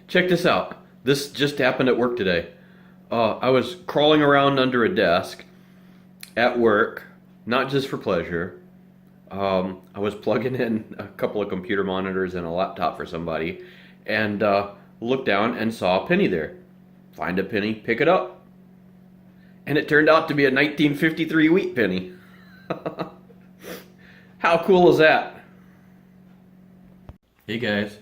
Check this out. This just happened at work today. I was crawling around under a desk at work, not just for pleasure. I was plugging in a couple of computer monitors and a laptop for somebody, and looked down and saw a penny there. Find a penny, pick it up. And it turned out to be a 1953 wheat penny. How cool is that? Hey guys.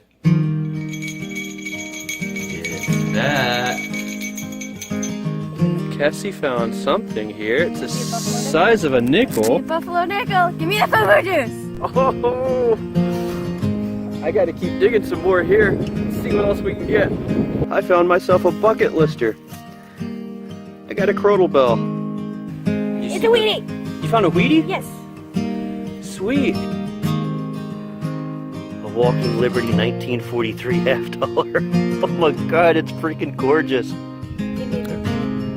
Get that. Cassie found something here. It's the size of a nickel. Buffalo nickel. Give me the fufu juice. Oh! I gotta keep digging some more here. Let's see what else we can get. I found myself a bucket lister. I got a crotal bell. It's a Wheatie. You found a Wheatie? Yes. Sweet. A Walking Liberty 1943 $half. Oh my god, it's freaking gorgeous.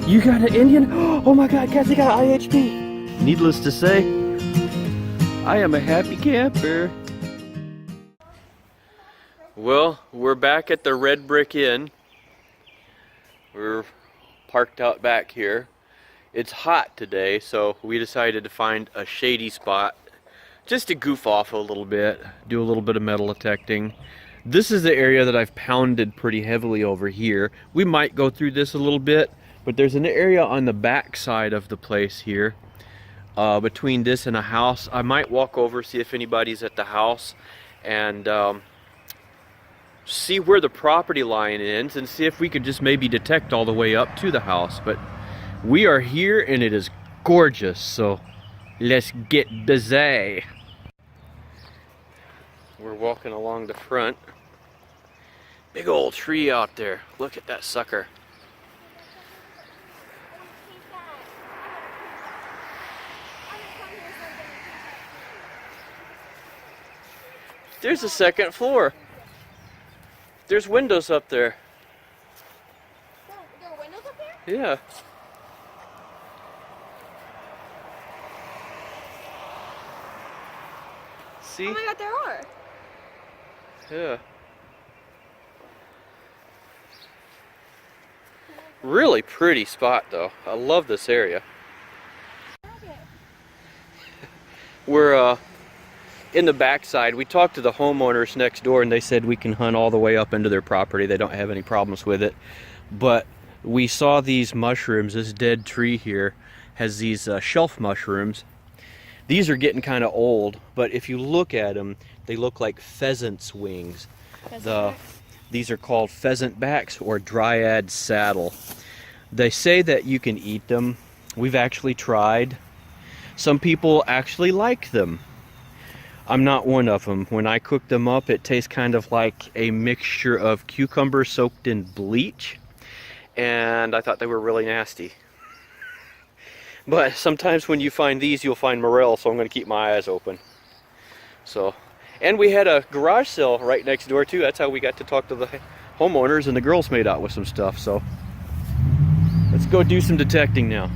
You got an Indian? Oh my god, Cassie got IHP. Needless to say, I am a happy camper. Well, we're back at the Red Brick Inn. We're parked out back here. It's hot today, so we decided to find a shady spot just to goof off a little bit, do a little bit of metal detecting. This is the area that I've pounded pretty heavily over here. We might go through this a little bit, but there's an area on the back side of the place here, between this and a house. I might walk over, see if anybody's at the house, and see where the property line ends, and see if we could just maybe detect all the way up to the house. But we are here and it is gorgeous, so let's get busy. We're walking along the front. Big old tree out there. Look at that sucker. There's a second floor. There's windows up there. There are windows up there? Yeah. See? Oh my god, there are. Yeah. Really pretty spot though. I love this area. We're in the backside. We talked to the homeowners next door and they said we can hunt all the way up into their property. They don't have any problems with it. But we saw these mushrooms. This dead tree here has these shelf mushrooms. These are getting kind of old, but if you look at them, they look like pheasant's wings. These are called pheasant backs or dryad saddle. They say that you can eat them. We've actually tried. Some people actually like them. I'm not one of them. When I cook them up, it tastes kind of like a mixture of cucumber soaked in bleach, and I thought they were really nasty. But sometimes when you find these, you'll find morel, so I'm going to keep my eyes open. So, and we had a garage sale right next door too. That's how we got to talk to the homeowners, and the girls made out with some stuff. So let's go do some detecting now.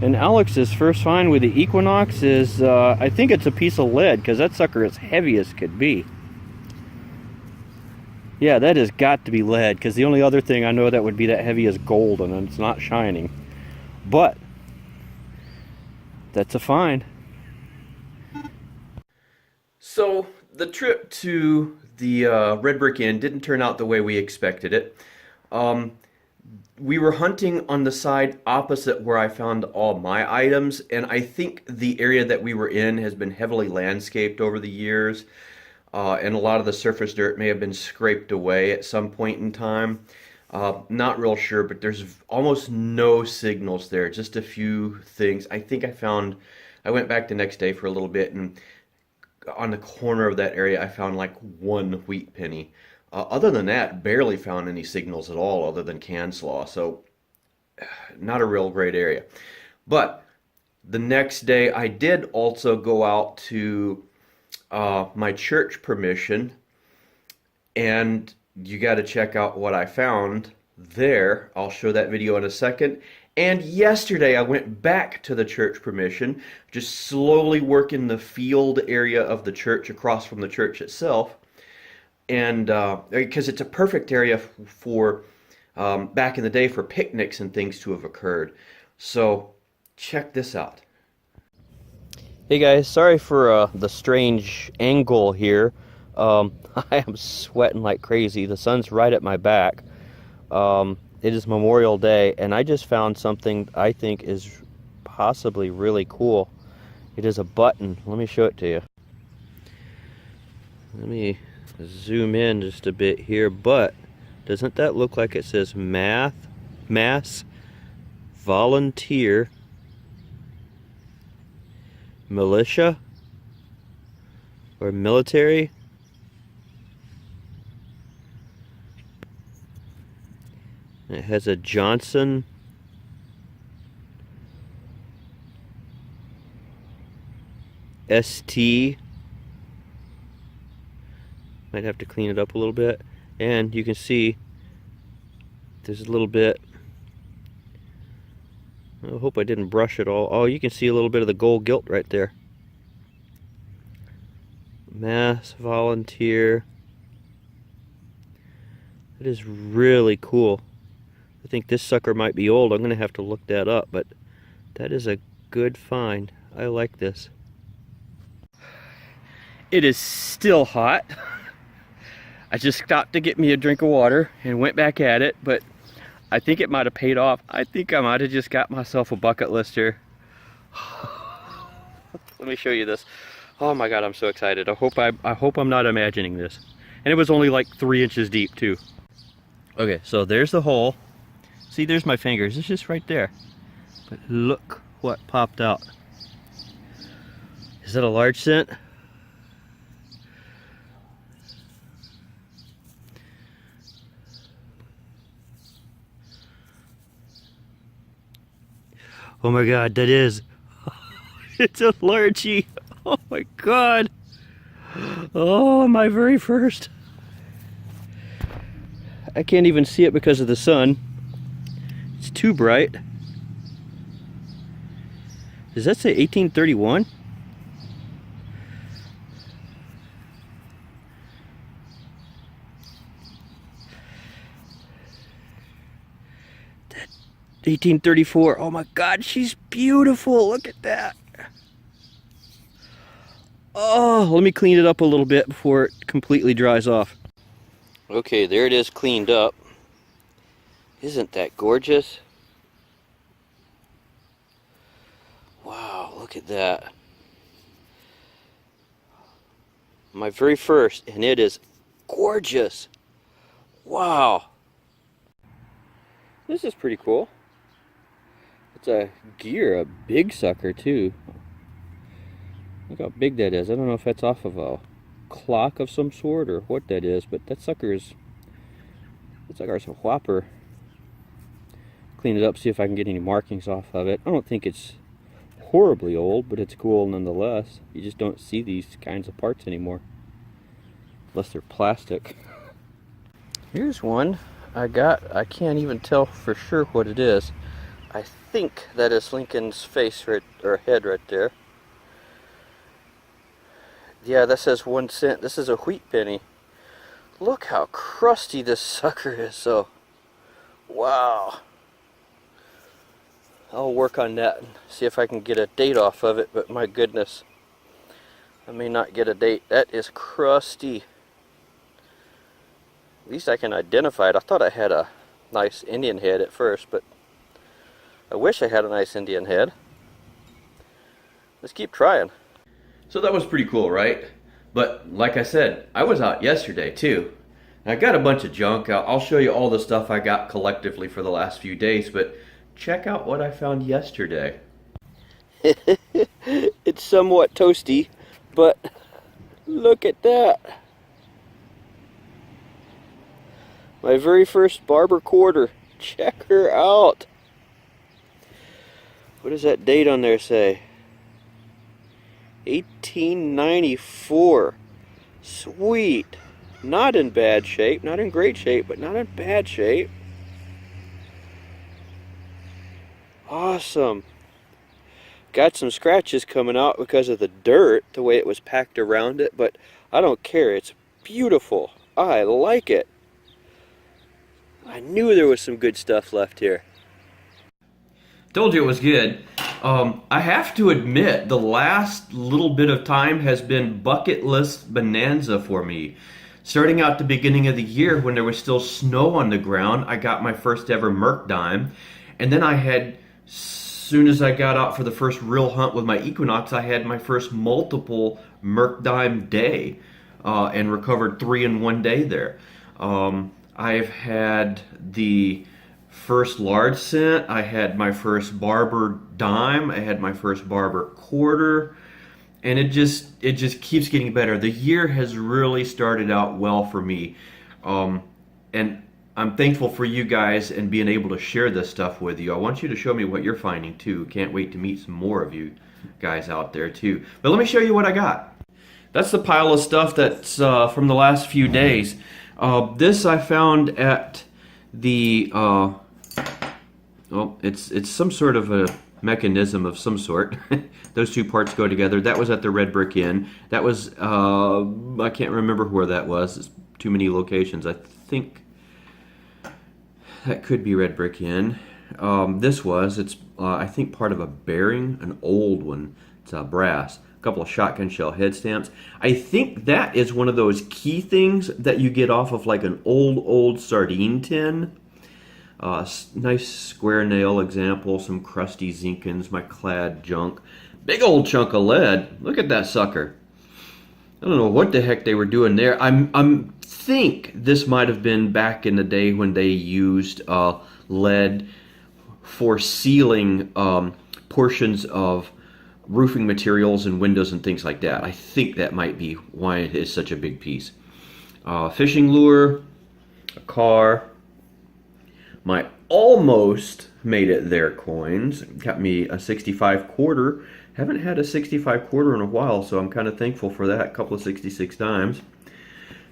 And Alex's first find with the Equinox is, I think it's a piece of lead, because that sucker is heavy as could be. Yeah, that has got to be lead, because the only other thing I know that would be that heavy is gold, and it's not shining. But that's a find. So the trip to the Red Brick Inn didn't turn out the way we expected it. We were hunting on the side opposite where I found all my items, and I think the area that we were in has been heavily landscaped over the years, and a lot of the surface dirt may have been scraped away at some point in time. Not real sure, but there's almost no signals there, just a few things. I think I went back the next day for a little bit, and on the corner of that area I found like one wheat penny. Other than that, barely found any signals at all other than can slaw, so not a real great area. But the next day I did also go out to my church permission, and you got to check out what I found there. I'll show that video in a second. And yesterday I went back to the church permission, just slowly working the field area of the church across from the church itself. and because it's a perfect area for back in the day for picnics and things to have occurred. So check this out. Hey guys, sorry for the strange angle here. I am sweating like crazy. The sun's right at my back. It is Memorial Day, and I just found something I think is possibly really cool. It is a button. Let me show it to you. Let me zoom in just a bit here, but doesn't that look like it says mass volunteer militia or military? It has a Johnson ST. Might have to clean it up a little bit, and you can see there's a little bit. I hope I didn't brush it all. Oh, you can see a little bit of the gold gilt right there. Mass volunteer. That is really cool. I think this sucker might be old. I'm gonna have to look that up, but that is a good find. I like this. It is still hot. I just stopped to get me a drink of water and went back at it, but I think it might have paid off. I think I might have just got myself a bucket lister. Let me show you this. Oh my God, I'm so excited. I hope I'm not imagining this. And it was only like 3 inches deep too. Okay, so there's the hole. See, there's my fingers. It's just right there. But look what popped out. Is that a large cent? Oh my God, that is. It's a largie. Oh my God. Oh, my very first. I can't even see it because of the sun. It's too bright. Does that say 1831? That 1834. Oh my God, she's beautiful. Look at that. Oh, let me clean it up a little bit before it completely dries off. Okay, there it is cleaned up. Isn't that gorgeous? Wow, look at that. My very first, and it is gorgeous. Wow. This is pretty cool. It's a gear, a big sucker too. Look how big that is. I don't know if that's off of a clock of some sort or what that is, but that sucker's a whopper. Clean it up, see if I can get any markings off of it. I don't think it's horribly old, but it's cool nonetheless. You just don't see these kinds of parts anymore, unless they're plastic. Here's one I got. I can't even tell for sure what it is. I think that is Lincoln's face right, or head right there. Yeah, that says 1 cent. This is a wheat penny. Look how crusty this sucker is, so wow. I'll work on that and see if I can get a date off of it, but my goodness, I may not get a date. That is crusty. At least I can identify it. I thought I had a nice Indian head at first, but I wish I had a nice Indian head. Let's keep trying. So that was pretty cool, right? But like I said, I was out yesterday too. I got a bunch of junk. I'll show you all the stuff I got collectively for the last few days, but check out what I found yesterday. It's somewhat toasty, but look at that. My very first barber quarter. Check her out. What does that date on there say? 1894. Sweet. Not in bad shape. Not in great shape, but not in bad shape. Awesome. Got some scratches coming out because of the dirt, the way it was packed around it, but I don't care. It's beautiful. I like it. I knew there was some good stuff left here. Told you it was good. I have to admit, the last little bit of time has been bucket list bonanza for me. Starting out the beginning of the year when there was still snow on the ground, I got my first ever Merc dime. And then I had, soon as I got out for the first real hunt with my Equinox, I had my first multiple Merc dime day and recovered 3 in one day there. I've had the first large cent, I had my first barber dime, I had my first barber quarter, and it just keeps getting better. The year has really started out well for me, and I'm thankful for you guys and being able to share this stuff with you. I want you to show me what you're finding too. Can't wait to meet some more of you guys out there too. But let me show you what I got. That's the pile of stuff that's from the last few days. This I found at the well, it's some sort of a mechanism of some sort. Those two parts go together. That was at the Red Brick Inn. That was I can't remember where that was. It's too many locations. I think that could be Red Brick Inn. It's I think part of a bearing, an old one. It's brass. A couple of shotgun shell head stamps. I think that is one of those key things that you get off of like an old sardine tin. Nice square nail example, some crusty Zinkins, my clad junk. Big old chunk of lead. Look at that sucker. I don't know what the heck they were doing there. I'm think this might have been back in the day when they used lead for sealing portions of roofing materials and windows and things like that. I think that might be why it is such a big piece. Fishing lure, a car, my almost made it there coins. Got me a 65 quarter. Haven't had a 65 quarter in a while, so I'm kind of thankful for that. A couple of 66 dimes.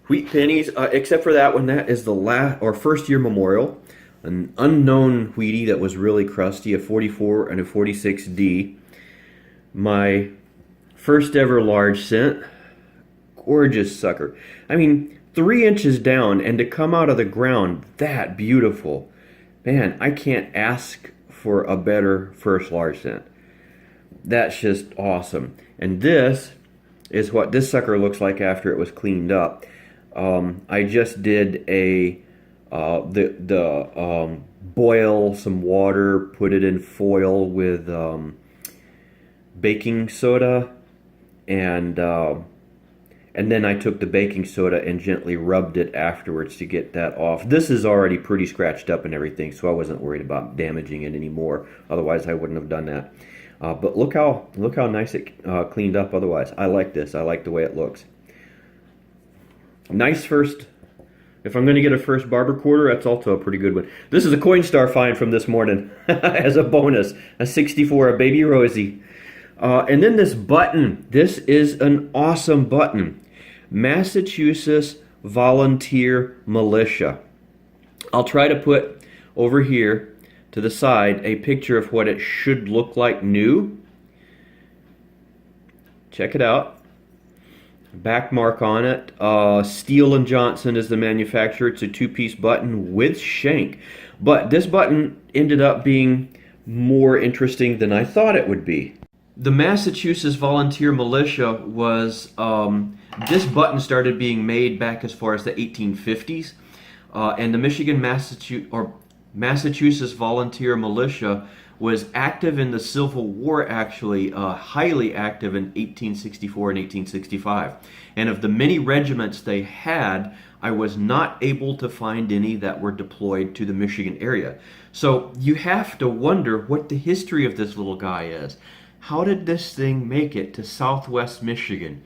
Wheat pennies, except for that one, that is the first year memorial. An unknown wheatie that was really crusty, a 44 and a 46D. My first ever large cent. Gorgeous sucker. I mean, 3 inches down and to come out of the ground that beautiful. Man, I can't ask for a better first large cent. That's just awesome. And this is what this sucker looks like after it was cleaned up. I just did a boil some water, put it in foil with baking soda, and then I took the baking soda and gently rubbed it afterwards to get that off. This is already pretty scratched up and everything, so I wasn't worried about damaging it anymore. Otherwise, I wouldn't have done that. But look how nice it cleaned up. Otherwise, I like this. I like the way it looks. Nice first. If I'm going to get a first barber quarter, that's also a pretty good one. This is a Coinstar find from this morning as a bonus. A 64, a Baby Rosie. And then this button. This is an awesome button. Massachusetts Volunteer Militia. I'll try to put over here to the side a picture of what it should look like new. Check it out. Back mark on it. Steele & Johnson is the manufacturer. It's a 2-piece button with shank. But this button ended up being more interesting than I thought it would be. The Massachusetts Volunteer Militia was, this button started being made back as far as the 1850s. And the Massachusetts Volunteer Militia was active in the Civil War, actually, highly active in 1864 and 1865. And of the many regiments they had, I was not able to find any that were deployed to the Michigan area. So you have to wonder what the history of this little guy is. How did this thing make it to Southwest Michigan?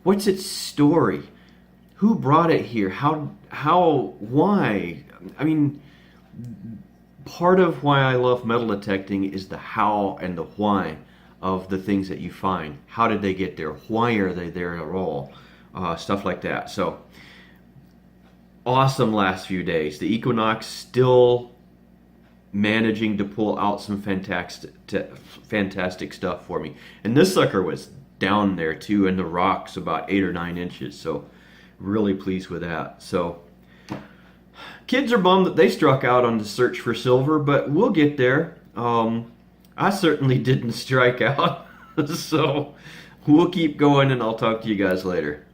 What's its story? Who brought it here? Why? I mean, part of why I love metal detecting is the how and the why of the things that you find. How did they get there? Why are they there at all? Stuff like that. So, awesome last few days. The Equinox still managing to pull out some fantastic stuff for me. And this sucker was down there too in the rocks about 8 or 9 inches. So, really pleased with that. So kids are bummed that they struck out on the search for silver, but we'll get there. I certainly didn't strike out. So we'll keep going, and I'll talk to you guys later.